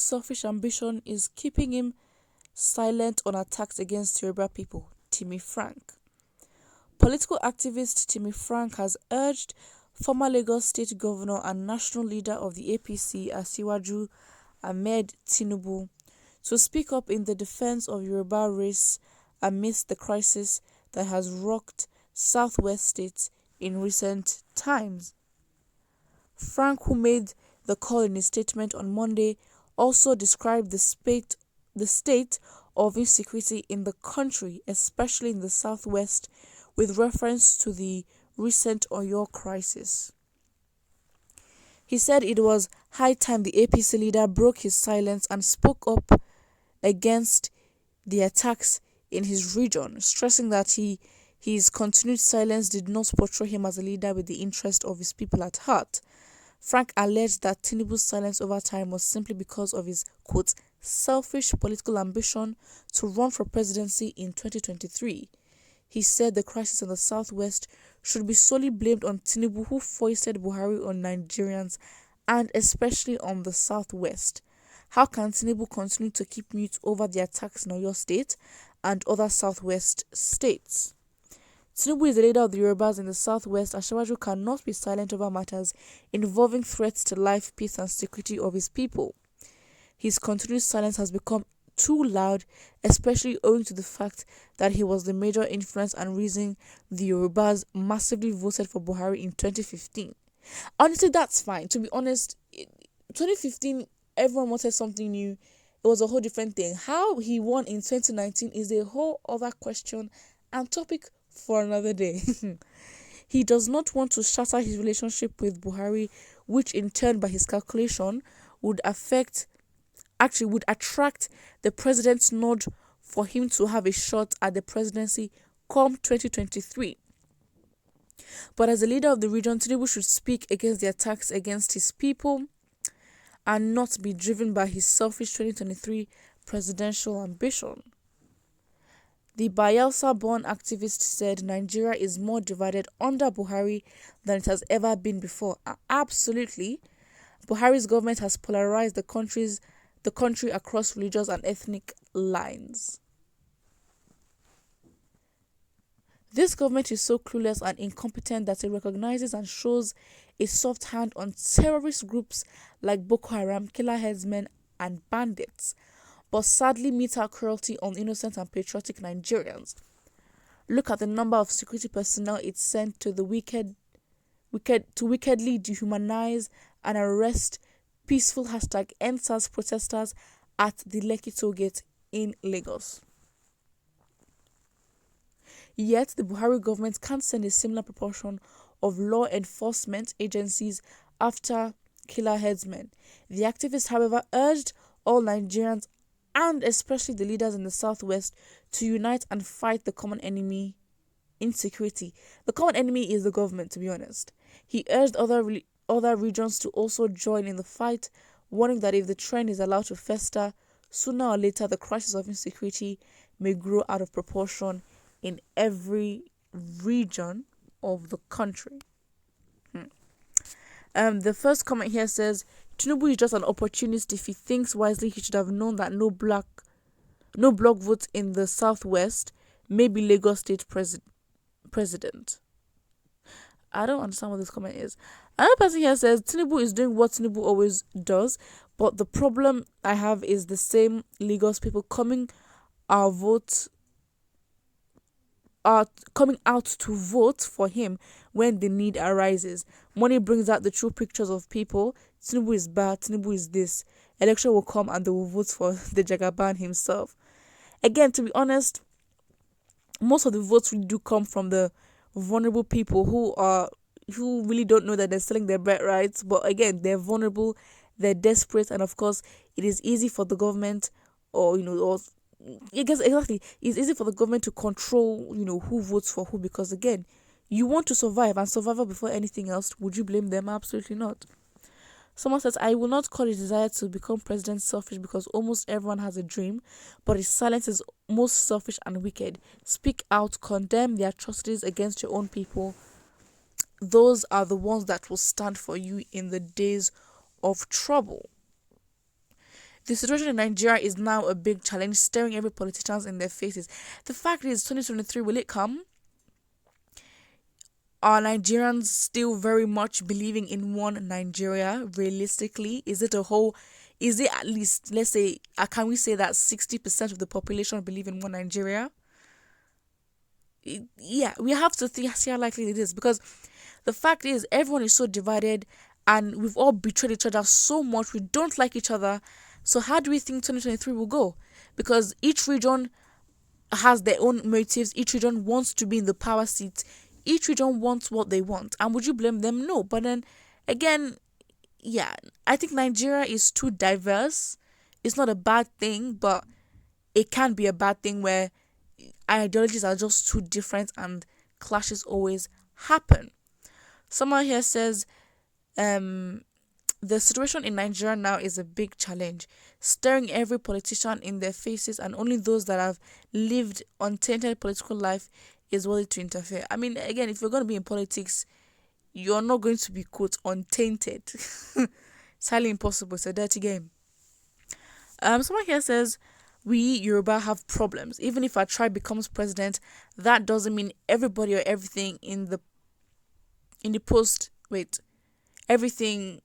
selfish ambition is keeping him silent on attacks against Yoruba people, Timmy Frank. Political activist Timmy Frank has urged former Lagos State Governor and national leader of the APC, Asiwaju Ahmed Tinubu, to speak up in the defense of Yoruba race amidst the crisis that has rocked southwest states in recent times. Frank, who made the call in a statement on Monday, also described the state of insecurity in the country, especially in the southwest, with reference to the recent Oyo crisis. He said it was high time the APC leader broke his silence and spoke up against the attacks in his region, stressing that his continued silence did not portray him as a leader with the interest of his people at heart. Frank alleged that Tinubu's silence over time was simply because of his, quote, selfish political ambition to run for presidency in 2023. He said the crisis in the southwest should be solely blamed on Tinubu, who foisted Buhari on Nigerians and especially on the southwest. How can Tinubu continue to keep mute over the attacks in Oyo State and other southwest states? Tinubu is the leader of the Yorubas in the southwest. Asiwaju cannot be silent over matters involving threats to life, peace and security of his people. His continued silence has become too loud, especially owing to the fact that he was the major influence and reason the Yorubas massively voted for Buhari in 2015. Honestly, that's fine. To be honest, 2015, everyone wanted something new. It was a whole different thing. How he won in 2019 is a whole other question and topic for another day. He does not want to shatter his relationship with Buhari, which in turn, by his calculation, would attract the president's nod for him to have a shot at the presidency come 2023. But as a leader of the region, Tinubu should speak against the attacks against his people and not be driven by his selfish 2023 presidential ambition. The Bayelsa-born activist said Nigeria is more divided under Buhari than it has ever been before. Absolutely. Buhari's government has polarized the country across religious and ethnic lines. This government is so clueless and incompetent that it recognizes and shows a soft hand on terrorist groups like Boko Haram, killer headsmen and bandits, but sadly meets out cruelty on innocent and patriotic Nigerians. Look at the number of security personnel it sent to wickedly dehumanize and arrest peaceful #EndSARS protesters at the Lekki toll gate in Lagos. Yet, the Buhari government can't send a similar proportion of law enforcement agencies after killer headsmen. The activists, however, urged all Nigerians and especially the leaders in the southwest to unite and fight the common enemy, insecurity. The common enemy is the government, to be honest. He urged other regions to also join in the fight, warning that if the trend is allowed to fester, sooner or later the crisis of insecurity may grow out of proportion in every region of the country. The first comment here says, Tinubu is just an opportunist. If he thinks wisely, he should have known that no block votes in the southwest may be Lagos State president. I don't understand what this comment is. Another person here says Tinubu is doing what Tinubu always does, but the problem I have is the same Lagos people coming out to vote for him when the need arises. Money brings out the true pictures of people. Tinubu is bad, Tinubu is this. Election will come and they will vote for the Jagaban himself. Again, to be honest, most of the votes really do come from the vulnerable people who really don't know that they're selling their birthrights. But again, they're vulnerable, they're desperate, and of course, it is easy for the government, it's easy for the government to control, who votes for who, because again, you want to survive, and survival before anything else. Would you blame them? Absolutely not. Someone says, I will not call his desire to become president selfish because almost everyone has a dream, but his silence is most selfish and wicked. Speak out, condemn the atrocities against your own people. Those are the ones that will stand for you in the days of trouble. The situation in Nigeria is now a big challenge, staring every politicians in their faces. The fact is, 2023, will it come? Are Nigerians still very much believing in one Nigeria? Realistically, is it at least, let's say, can we say that 60% of the population believe in one Nigeria? Yeah, we have to see how likely it is, because the fact is everyone is so divided and we've all betrayed each other so much. We don't like each other. So how do we think 2023 will go? Because each region has their own motives. Each region wants to be in the power seat. Each region wants what they want. And would you blame them? No. But then again, yeah, I think Nigeria is too diverse. It's not a bad thing, but it can be a bad thing where ideologies are just too different and clashes always happen. Someone here says, the situation in Nigeria now is a big challenge, staring every politician in their faces, and only those that have lived untainted political life is worthy to interfere. I mean, again, if you're going to be in politics, you're not going to be, quote, untainted. It's highly impossible. It's a dirty game. Someone here says, we Yoruba have problems. Even if our tribe becomes president, that doesn't mean everybody or everything in the post. Wait, everything.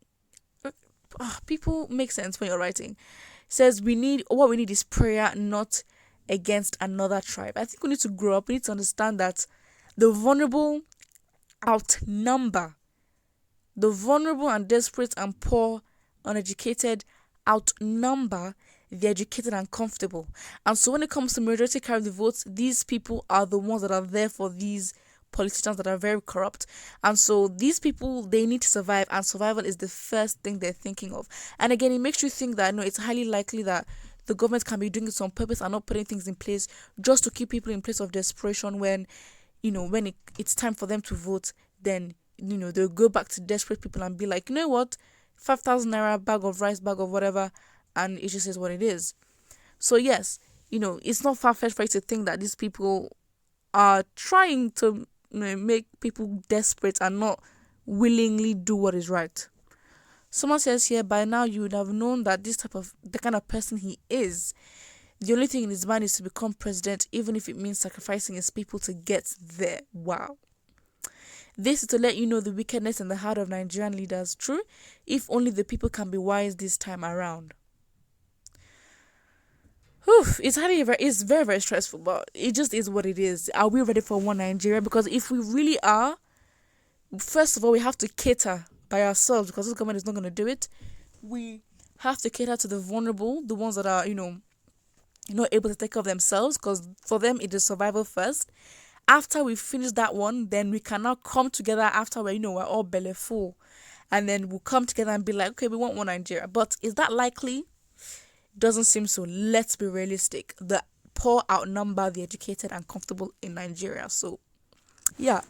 People make sense when you're writing. Says what we need is prayer, not against another tribe. I think we need to grow up. We need to understand that the vulnerable outnumber. The vulnerable and desperate and poor, uneducated outnumber the educated and comfortable. And so when it comes to majority carry the votes, these people are the ones that are there for these politicians that are very corrupt. And so these people, they need to survive, and survival is the first thing they're thinking of. And again, it makes you think that no, it's highly likely that the government can be doing this on purpose and not putting things in place just to keep people in place of desperation. When it's time for them to vote, then they'll go back to desperate people and be like, you know what, 5,000 naira, bag of rice, bag of whatever, and it just is what it is. So yes, it's not far-fetched for you to think that these people are trying to make people desperate and not willingly do what is right. Someone says here, by now you would have known that the kind of person he is. The only thing in his mind is to become president, even if it means sacrificing his people to get there. Wow. This is to let you know the wickedness in the heart of Nigerian leaders. True, if only the people can be wise this time around. It's very, very stressful, but it just is what it is. Are we ready for one Nigeria? Because if we really are, first of all, we have to cater by ourselves, because this government is not going to do it. We have to cater to the vulnerable, the ones that are, not able to take care of themselves, because for them it is survival first. After we finish that one, then we can now come together after we're all belly full, and then we'll come together and be like, okay, we want one Nigeria. But is that likely? Doesn't seem so. Let's be realistic. The poor outnumber the educated and comfortable in Nigeria. So yeah,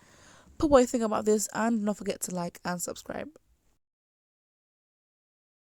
put what you think about this, and don't forget to like and subscribe.